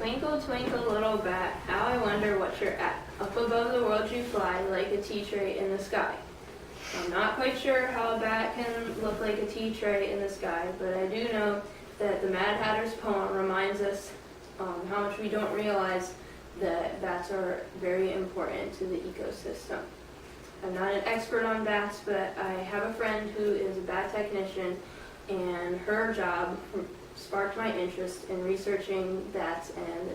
Twinkle, twinkle, little bat, how I wonder what you're at. Up above the world you fly, like a tea tray in the sky. I'm not quite sure how a bat can look like a tea tray in the sky, but I do know that the Mad Hatter's poem reminds us how much we don't realize that bats are very important to the ecosystem. I'm not an expert on bats, but I have a friend who is a bat technician, and her job sparked my interest in researching bats and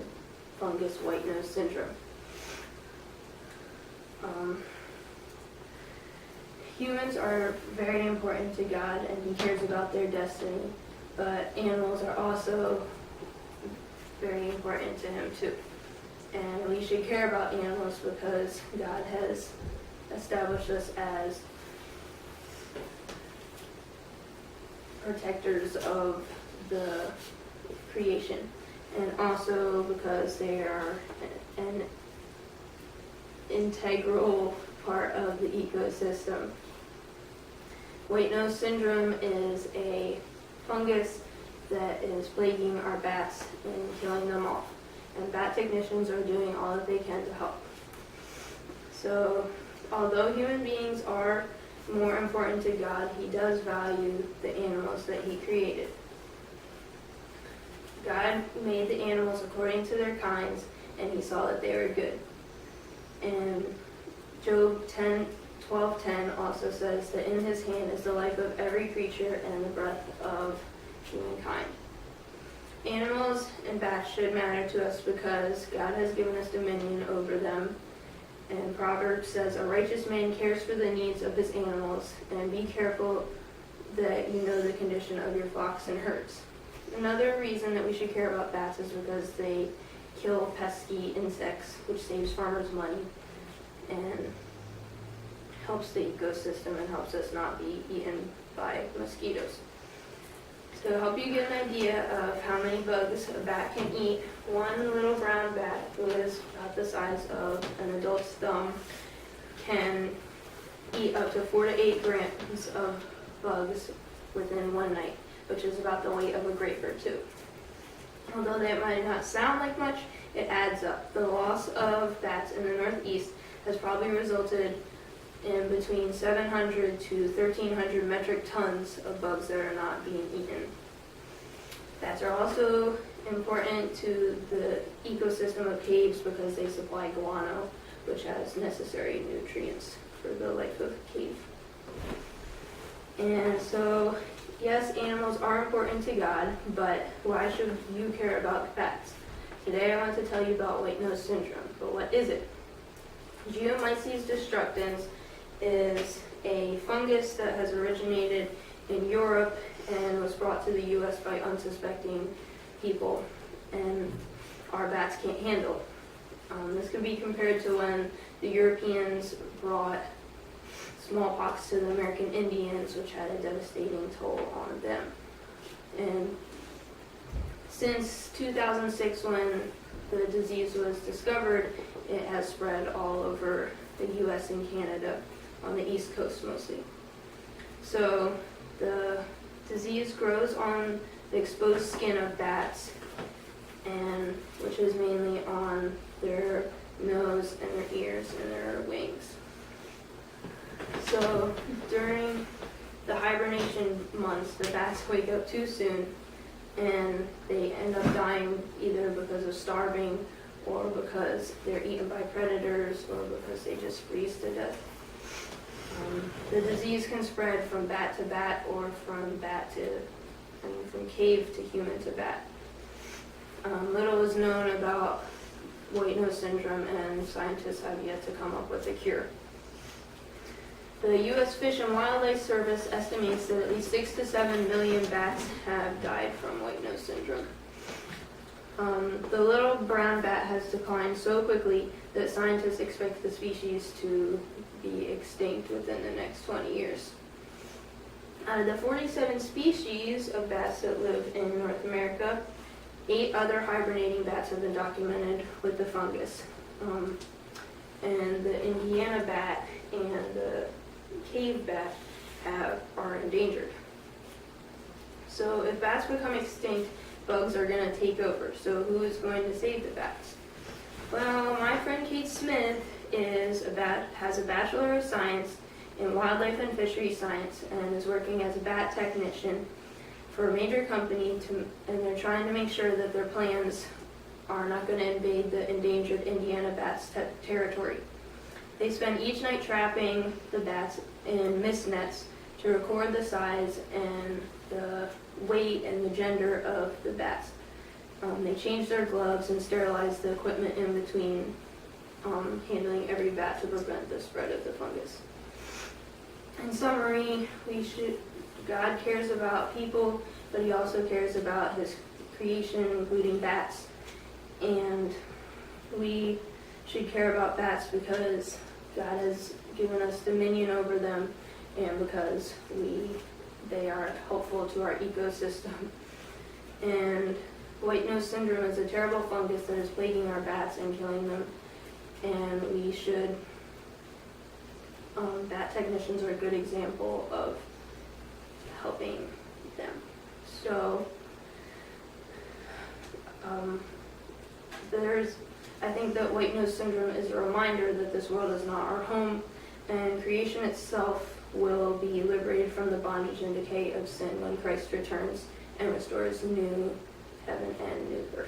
fungus white nose syndrome. Humans are very important to God, and He cares about their destiny, but animals are also very important to Him too. And we should care about animals because God has established us as protectors of the creation, and also because they are an integral part of the ecosystem. White nose syndrome is a fungus that is plaguing our bats and killing them off, and bat technicians are doing all that they can to help. So, although human beings are more important to God, He does value the animals that He created. God made the animals according to their kinds, and He saw that they were good. And Job 12:10 also says that in His hand is the life of every creature and the breath of humankind. Animals and bats should matter to us because God has given us dominion over them. And Proverbs says, a righteous man cares for the needs of his animals, and be careful that you know the condition of your flocks and herds. Another reason that we should care about bats is because they kill pesky insects, which saves farmers money and helps the ecosystem and helps us not be eaten by mosquitoes. To help you get an idea of how many bugs a bat can eat, one little brown bat, who is about the size of an adult's thumb, can eat up to 4 to 8 grams of bugs within one night, which is about the weight of a grapefruit too. Although that might not sound like much, it adds up. The loss of bats in the Northeast has probably resulted in between 700 to 1,300 metric tons of bugs that are not being eaten. Bats are also important to the ecosystem of caves because they supply guano, which has necessary nutrients for the life of a cave. And so, yes, animals are important to God, but why should you care about bats? Today I want to tell you about white nose syndrome, but what is it? Geomyces destructans is a fungus that has originated in Europe and was brought to the U.S. by unsuspecting people, and our bats can't handle. This can be compared to when the Europeans brought smallpox to the American Indians, which had a devastating toll on them. And since 2006, when the disease was discovered, it has spread all over the U.S. and Canada, on the East Coast mostly. So the disease grows on the exposed skin of bats, and which is mainly on their nose and their ears and their wings. So during the hibernation months, the bats wake up too soon, and they end up dying either because of starving, or because they're eaten by predators, or because they just freeze to death. The disease can spread from bat to bat, or from from cave to human to bat. Little is known about white nose syndrome, and scientists have yet to come up with a cure. The U.S. Fish and Wildlife Service estimates that at least 6 to 7 million bats have died from white nose syndrome. The little brown bat has declined so quickly that scientists expect the species to be extinct within the next 20 years. Out of the 47 species of bats that live in North America, 8 other hibernating bats have been documented with the fungus. And the Indiana bat and the cave bat are endangered. So if bats become extinct, bugs are going to take over. So who is going to save the bats? Well, my friend Kate Smith has a Bachelor of Science in Wildlife and Fisheries Science and is working as a bat technician for a major company, and they're trying to make sure that their plans are not going to invade the endangered Indiana bats territory. They spend each night trapping the bats in mist nets to record the size and the weight and the gender of the bats. They change their gloves and sterilize the equipment in between handling every bat to prevent the spread of the fungus. In summary, God cares about people, but he also cares about his creation, including bats. And we should care about bats because God has given us dominion over them and because they are helpful to our ecosystem. And white nose syndrome is a terrible fungus that is plaguing our bats and killing them. And we should, bat technicians are a good example of helping them. So, I think that white nose syndrome is a reminder that this world is not our home, and creation itself will be liberated from the bondage and decay of sin when Christ returns and restores new heaven and new earth.